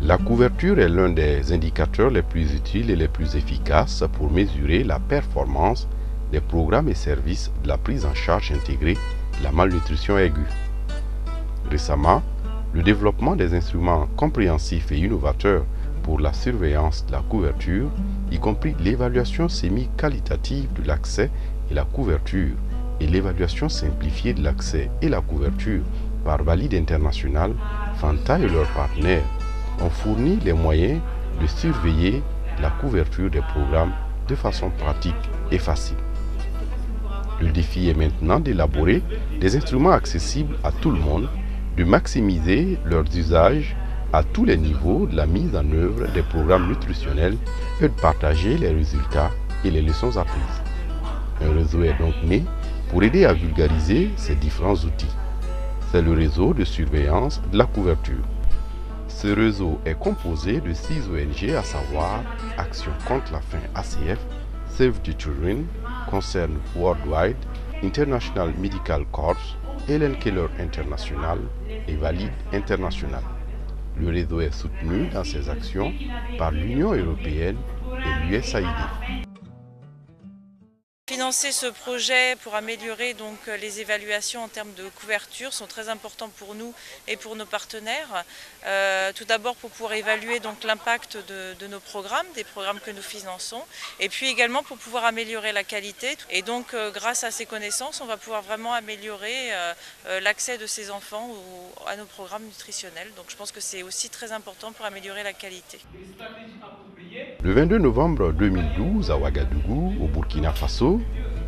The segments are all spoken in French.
La couverture est l'un des indicateurs les plus utiles et les plus efficaces pour mesurer la performance des programmes et services de la prise en charge intégrée de la malnutrition aiguë. Récemment, le développement des instruments compréhensifs et innovateurs pour la surveillance de la couverture, y compris l'évaluation semi-qualitative de l'accès et la couverture et l'évaluation simplifiée de l'accès et la couverture par Valide International, Fanta et leurs partenaires ont fourni les moyens de surveiller la couverture des programmes de façon pratique et facile. Le défi est maintenant d'élaborer des instruments accessibles à tout le monde, de maximiser leurs usages à tous les niveaux de la mise en œuvre des programmes nutritionnels et de partager les résultats et les leçons apprises. Un réseau est donc né pour aider à vulgariser ces différents outils. C'est le réseau de surveillance de la couverture. Ce réseau est composé de 6 ONG, à savoir Action contre la faim ACF, Save the Children, Concern Worldwide, International Medical Corps, Helen Keller International et Valide International. Le réseau est soutenu dans ses actions par l'Union européenne et l'USAID. Financer ce projet pour améliorer donc les évaluations en termes de couverture sont très importants pour nous et pour nos partenaires. Tout d'abord pour pouvoir évaluer donc l'impact de nos programmes, des programmes que nous finançons, et puis également pour pouvoir améliorer la qualité. Et donc grâce à ces connaissances, on va pouvoir vraiment améliorer l'accès de ces enfants à nos programmes nutritionnels. Donc je pense que c'est aussi très important pour améliorer la qualité. Le 22 novembre 2012, à Ouagadougou, au Burkina Faso,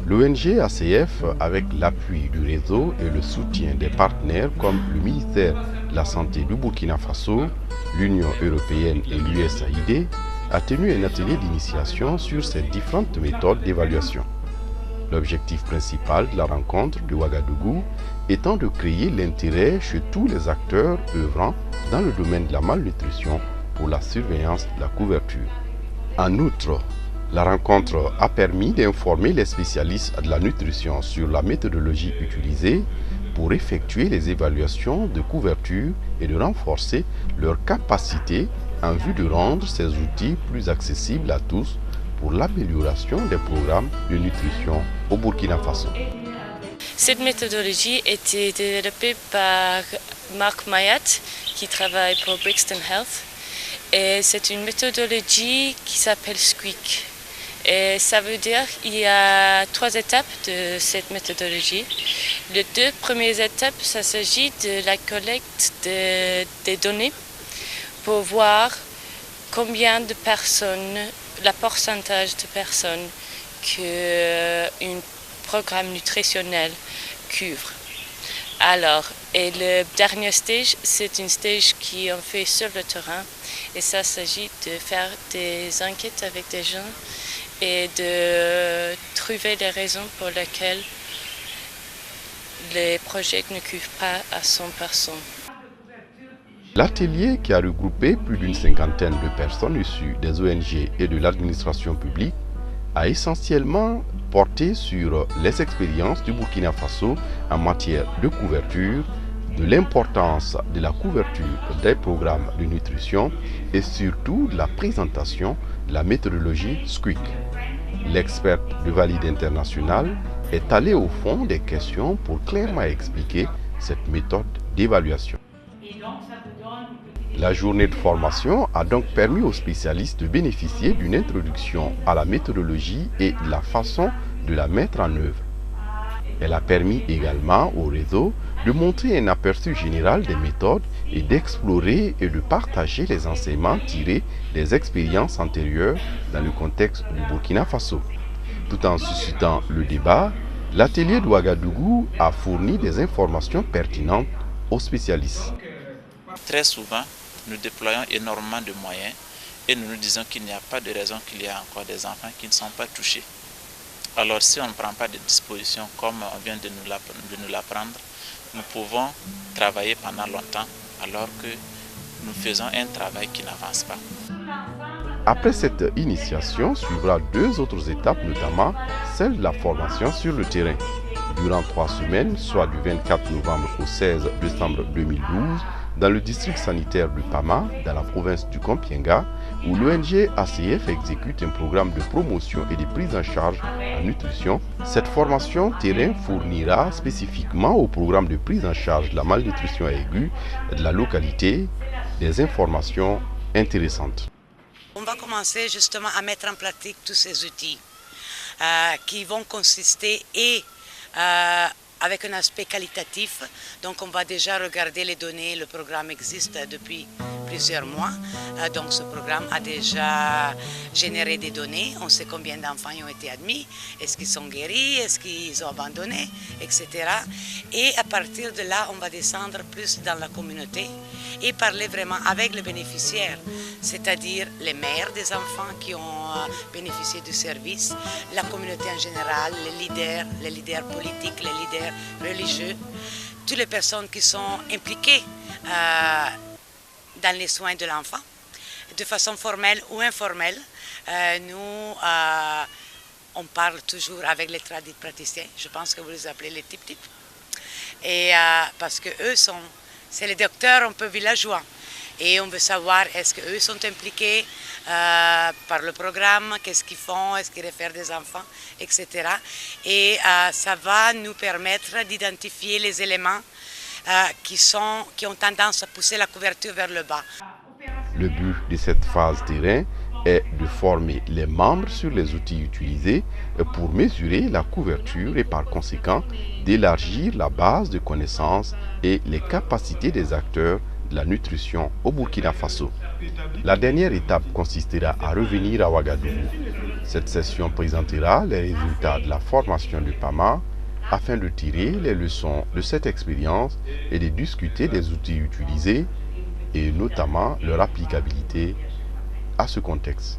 l'ONG ACF, avec l'appui du réseau et le soutien des partenaires comme le ministère de la Santé du Burkina Faso, l'Union européenne et l'USAID, a tenu un atelier d'initiation sur ces différentes méthodes d'évaluation. L'objectif principal de la rencontre de Ouagadougou étant de créer l'intérêt chez tous les acteurs œuvrant dans le domaine de la malnutrition pour la surveillance de la couverture. En outre, la rencontre a permis d'informer les spécialistes de la nutrition sur la méthodologie utilisée pour effectuer les évaluations de couverture et de renforcer leur capacité en vue de rendre ces outils plus accessibles à tous pour l'amélioration des programmes de nutrition au Burkina Faso. Cette méthodologie a été développée par Marc Mayat, qui travaille pour Brixton Health. Et c'est une méthodologie qui s'appelle SQUEAK. Et ça veut dire qu'il y a 3 étapes de cette méthodologie. Les 2 premières étapes, ça s'agit de la collecte des données pour voir combien de personnes, le pourcentage de personnes qu'un programme nutritionnel couvre. Alors, et le dernier stage, c'est une stage qu'on fait sur le terrain. Et ça s'agit de faire des enquêtes avec des gens et de trouver les raisons pour lesquelles les projets ne couvrent pas à 100%. L'atelier, qui a regroupé plus d'une cinquantaine de personnes issues des ONG et de l'administration publique, a essentiellement porté sur les expériences du Burkina Faso en matière de couverture, de l'importance de la couverture des programmes de nutrition et surtout de la présentation de la méthodologie SQUEAK. L'experte de Valide International est allé au fond des questions pour clairement expliquer cette méthode d'évaluation. La journée de formation a donc permis aux spécialistes de bénéficier d'une introduction à la méthodologie et de la façon de la mettre en œuvre. Elle a permis également au réseau de montrer un aperçu général des méthodes et d'explorer et de partager les enseignements tirés des expériences antérieures dans le contexte du Burkina Faso. Tout en suscitant le débat, l'atelier de Ouagadougou a fourni des informations pertinentes aux spécialistes. Très souvent, nous déployons énormément de moyens et nous nous disons qu'il n'y a pas de raison qu'il y ait encore des enfants qui ne sont pas touchés. Alors si on ne prend pas de dispositions comme on vient de nous l'apprendre, nous pouvons travailler pendant longtemps alors que nous faisons un travail qui n'avance pas. Après cette initiation, suivra 2 autres étapes, notamment celle de la formation sur le terrain. Durant 3 semaines, soit du 24 novembre au 16 décembre 2012, dans le district sanitaire de Pama, dans la province du Kompienga, où l'ONG ACF exécute un programme de promotion et de prise en charge en nutrition. Cette formation terrain fournira spécifiquement au programme de prise en charge de la malnutrition aiguë de la localité des informations intéressantes. On va commencer justement à mettre en pratique tous ces outils qui vont consister avec un aspect qualitatif. Donc on va déjà regarder les données. Le programme existe depuis plusieurs mois. Donc ce programme a déjà généré des données. On sait combien d'enfants y ont été admis, est-ce qu'ils sont guéris, est-ce qu'ils ont abandonné, etc. Et à partir de là, on va descendre plus dans la communauté et parler vraiment avec les bénéficiaires, c'est-à-dire les mères des enfants qui ont bénéficié du service, la communauté en général, les leaders politiques, les leaders religieux, toutes les personnes qui sont impliquées dans les soins de l'enfant, de façon formelle ou informelle. Nous, on parle toujours avec les praticiens, je pense que vous les appelez les tip-tip, et parce que eux c'est les docteurs un peu villageois. Et on veut savoir est-ce qu'eux sont impliqués par le programme, qu'est-ce qu'ils font, est-ce qu'ils réfèrent des enfants, etc. Et ça va nous permettre d'identifier les éléments qui ont tendance à pousser la couverture vers le bas. Le but de cette phase terrain est de former les membres sur les outils utilisés pour mesurer la couverture et par conséquent d'élargir la base de connaissances et les capacités des acteurs de la nutrition au Burkina Faso. La dernière étape consistera à revenir à Ouagadougou. Cette session présentera les résultats de la formation de PAMA afin de tirer les leçons de cette expérience et de discuter des outils utilisés et notamment leur applicabilité à ce contexte.